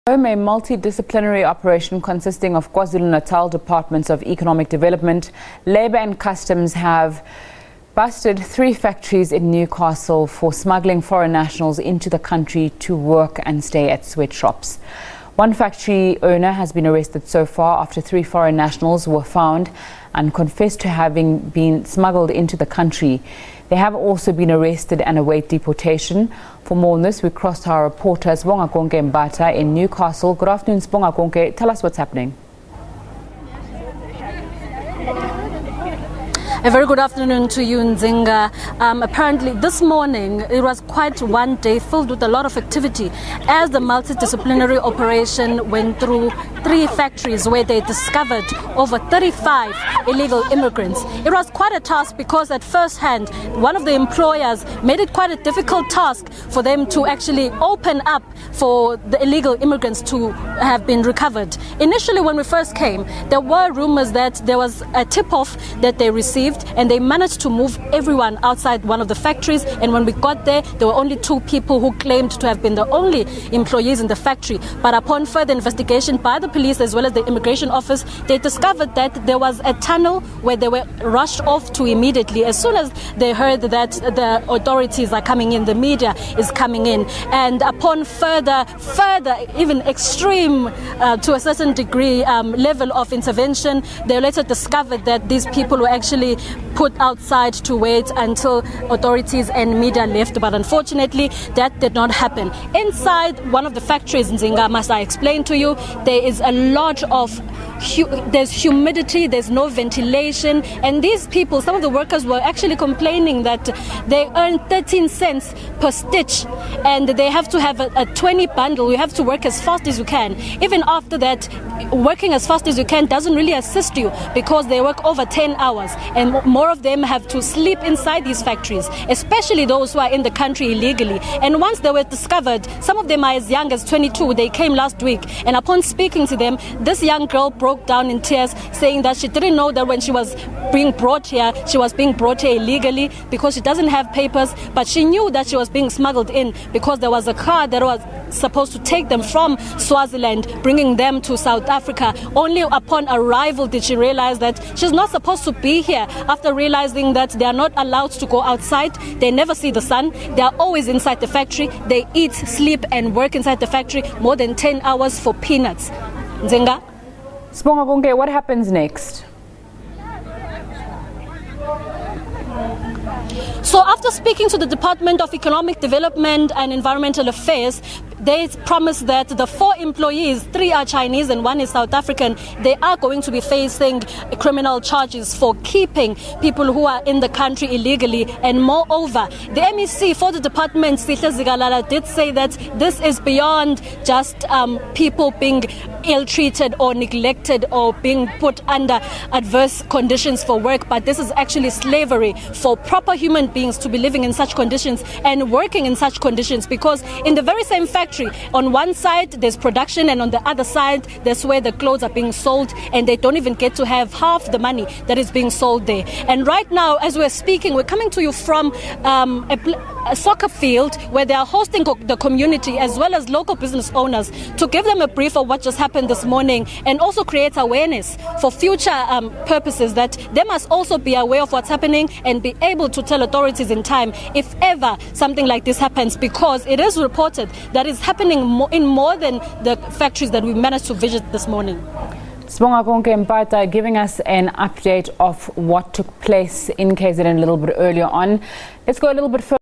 A multidisciplinary operation consisting of KwaZulu-Natal Departments of Economic Development, Labour and Customs have busted 3 factories in Newcastle for smuggling foreign nationals into the country to work and stay at sweatshops. One factory owner has been arrested so far after 3 foreign nationals were found and confessed to having been smuggled into the country. They have also been arrested and await deportation. For more on this, we crossed to our reporter Sbongakonke Mbatha in Newcastle. Good afternoon, Sbongakonke. Tell us what's happening. A very good afternoon to you, Nzinga. Apparently this morning it was quite one day filled with a lot of activity as the multidisciplinary operation went through 3 factories where they discovered over 35 illegal immigrants. It was quite a task because at first hand one of the employers made it quite a difficult task for them to actually open up for the illegal immigrants to have been recovered. Initially when we first came, there were rumors that there was a tip-off that they received and they managed to move everyone outside one of the factories, and when we got there were only 2 people who claimed to have been the only employees in the factory. But upon further investigation by the police as well as the immigration office, they discovered that there was a tunnel where they were rushed off to immediately as soon as they heard that the authorities are coming in, the media is coming in, and upon further even extreme to a certain degree level of intervention, they later discovered that these people were actually put outside to wait until authorities and media left. But unfortunately that did not happen. Inside one of the factories, Nzinga, must I explain to you, there is a lot of there's humidity, there's no ventilation, and these people, some of the workers were actually complaining that they earn 13 cents per stitch and they have to have a 20 bundle. You have to work as fast as you can. Even after that, working as fast as you can doesn't really assist you because they work over 10 hours and more of them have to sleep inside these factories, especially those who are in the country illegally. And once they were discovered, some of them are as young as 22. They came last week, and upon speaking to them, this young girl broke down in tears, saying that she didn't know that when she was being brought here, she was being brought here illegally because she doesn't have papers, but she knew that she was being smuggled in because there was a car that was supposed to take them from Swaziland, bringing them to South Africa. Only upon arrival did she realize that she's not supposed to be here, after realizing that they are not allowed to go outside, they never see the sun, they are always inside the factory, they eat, sleep and work inside the factory more than 10 hours for peanuts. Nzinga? Sbongakonke, what happens next? So after speaking to the Department of Economic Development and Environmental Affairs, they promised that the 4 employees, 3 are Chinese and 1 is South African, they are going to be facing criminal charges for keeping people who are in the country illegally. And moreover, the MEC for the department, Sihle Zikalala, did say that this is beyond just people being ill-treated or neglected or being put under adverse conditions for work, but this is actually slavery for proper human beings to be living in such conditions and working in such conditions, because in the very same factory, on one side there's production and on the other side that's where the clothes are being sold, and they don't even get to have half the money that is being sold there. And right now as we're speaking, we're coming to you from a soccer field where they are hosting the community as well as local business owners to give them a brief of what just happened this morning, and also create awareness for future purposes, that they must also be aware of what's happening and be able to tell authorities in time if ever something like this happens, because it is reported that is happening in more than the factories that we managed to visit this morning. Sbongakonke Mbatha giving us an update of what took place in KZN a little bit earlier on. Let's go a little bit further.